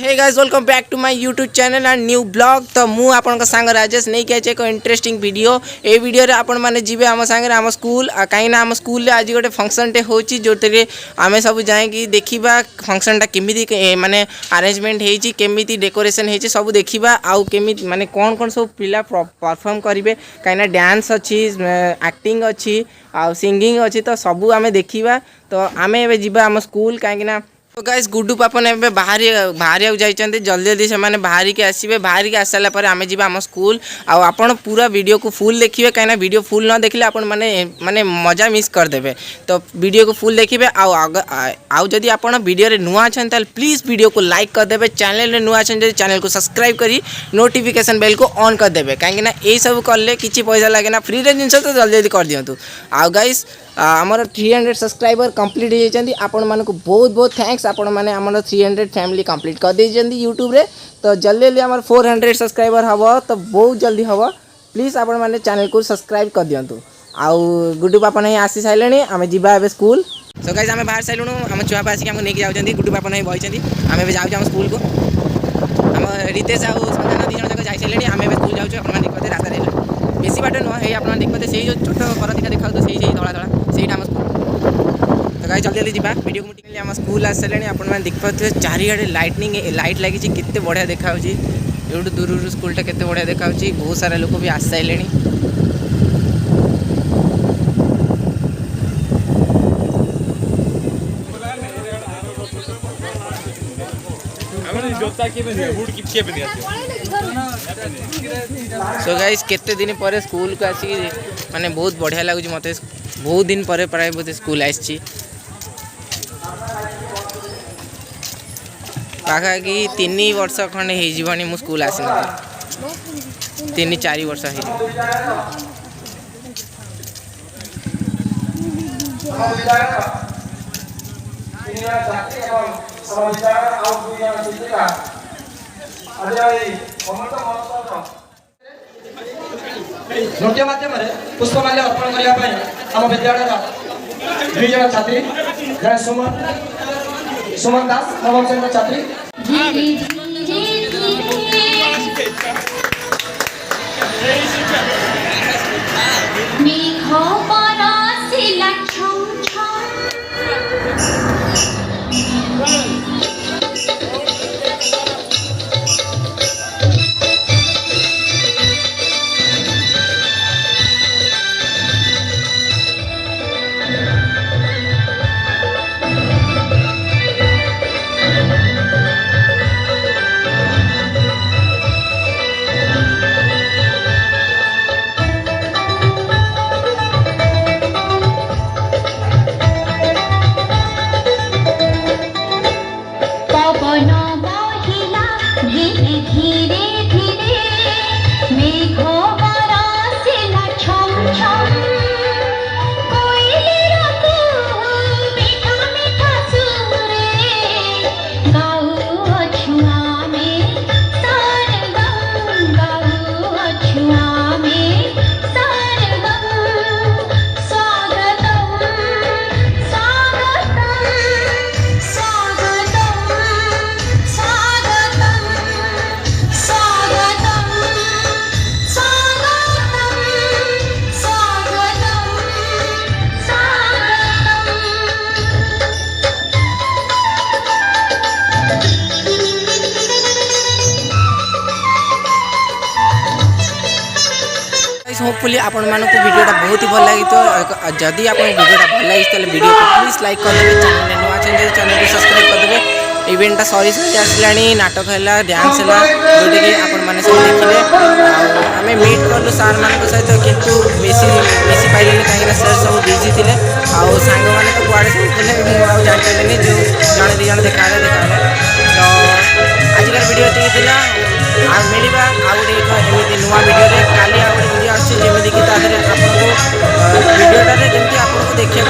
Hey guys welcome back to my YouTube channel and new blog. तो मु आपन सांग राजेश नहीं कहे एक इंटरेस्टिंग वीडियो ए वीडियो रे आपण माने जीवे आम सांगे आम स्कूल कहीं आम स्कूल रे आज गोटे फंक्शन टे होची जोते आमे सब जाए कि देखिबा फंक्शन टा केमिति माने अरेंजमेंट हेची केमिति डेकोरेशन हेची सब देखिबा आउ केमिति माने कौन कौन सब पिला परफॉर्म करिवे कहीं डांस अच्छी एक्टिंग अच्छी आ सिंगिंग अच्छी तो सबू आमे देखिबा। तो आमे एबे जीवा आम स्कूल कहीं तो गाइस गुड्डू पापन एबे बाहर जाइछन्ते जल्दी जल्दी से माने बाहर के आसीबे बाहर के आसाला पर आमे जीवा आम स्कूल आ आपण पूरा वीडियो को फुल देखिए कहीं वीडियो फुल न देखले आपण माने माने मजा मिस कर देबे। तो वीडियो को फुल देखिए आउ जदि आपण वीडियो रे नुआ छन ताल प्लीज वीडियो को लाइक कर देबे, चैनल रे नुआ छन जदि चैनल को सब्सक्राइब करी नोटिफिकेशन बेल को ऑन कर देबे कहीं ना यही सब करले किछि पैसा लागे ना फ्री रे जिंस तो जल्दी जल्दी कर दियंतु। आ गाइस आमर 300 सब्सक्राइबर कंप्लीट हो जाती आपण मानक बहुत बहुत थैंक्स आपण माने आमर 300 फैमिली कंप्लीट कर दे जंदी यूट्यूब रे। तो जल्दी जल्दी आमर 400 सब्सक्राइबर हबो तो बहुत जल्दी हबो प्लीज आपण माने चैनल को सब्सक्राइब कर दियंतु। आउ गुड्डू पापा नहीं आसी साइलेनी आमे जिबा एबे स्कूल। सो गाइस आमे बाहर साइलुनु हम छुआ पास के हम नेकी जाउ जंदी गुड्डू पापा नहीं बहि जंदी आमे एबे जाउ हम स्कूल को हम रितेश आउ संजना दी जन जगह जाई साइलेनी आमे एबे स्कूल जाउ छ आपण माने रास्ता रे बेसी बाट न हे आपण देखते से जो छोट घर दिखा देखा तो सही धड़ा धड़ा से आम स्कूल। तो गाइस जल्दी जल्दी जी वीडियो को मुटिकली आम स्कूल आस सारे आपण मैंने देख पाते चारिआडे लाइटनिंग लाइट लगी केते बढ़िया देखा एवं दूर स्कूलटा केते बढ़िया देखा बहुत सारा लोक भी आस सारे। सो गाइस केते दिन पर स्कूल को आसी माने बहुत बढ़िया लगुच मते बहुत दिन पर प्राय बोते स्कूल आसी पाखा कि 3 वर्ष खंडे हो जीवनी मु स्कूल आसी न 3-4 वर्ष नृत्य माध्यम पुष्पमाल्य अर्पण करने आम विद्यालय 2 जन छात्री जन सुमन दास नवम श्रेणी छात्री होपफुली आपण मानक वीडियोटा बहुत ही भल लगी। तो जदि आप वीडियोटा भल लगी तो वीडियो को प्लीज लाइक कर देबे, चैनल नुआ चैनल को सब्सक्राइब कर देबे। इवेंटा सरी सरी आसलानी नाटक है डांस है जोटी कि आपण माने सब देखिले आमे मीट करलु सार मान सहित किंतु बेसी पाइले कहीं सर सब बिजी थे आउ सांग मैंने तो कुआड़े सब मुझे जान पारे जो जड़े 2 जन देखा तो आजिकार वीडियो थी आ मिलवा आउ गोटे नुआ वीडियो रे काली आ गोटे वीडियो आमि कि आपको वीडियोटे जमी आपको देखा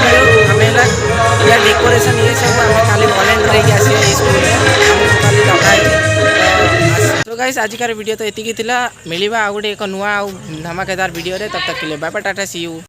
मिले आम या डेकोरेशन ये सब आम खाली वॉलेंटियर होगी आस स्कूल खाली लगा। तो गाइस आजिकार वीडियो तो ये मिलवा आ गोटे एक नुआ धमाकेदार वीडियो रे तब तक के लिए bye bye tata see you.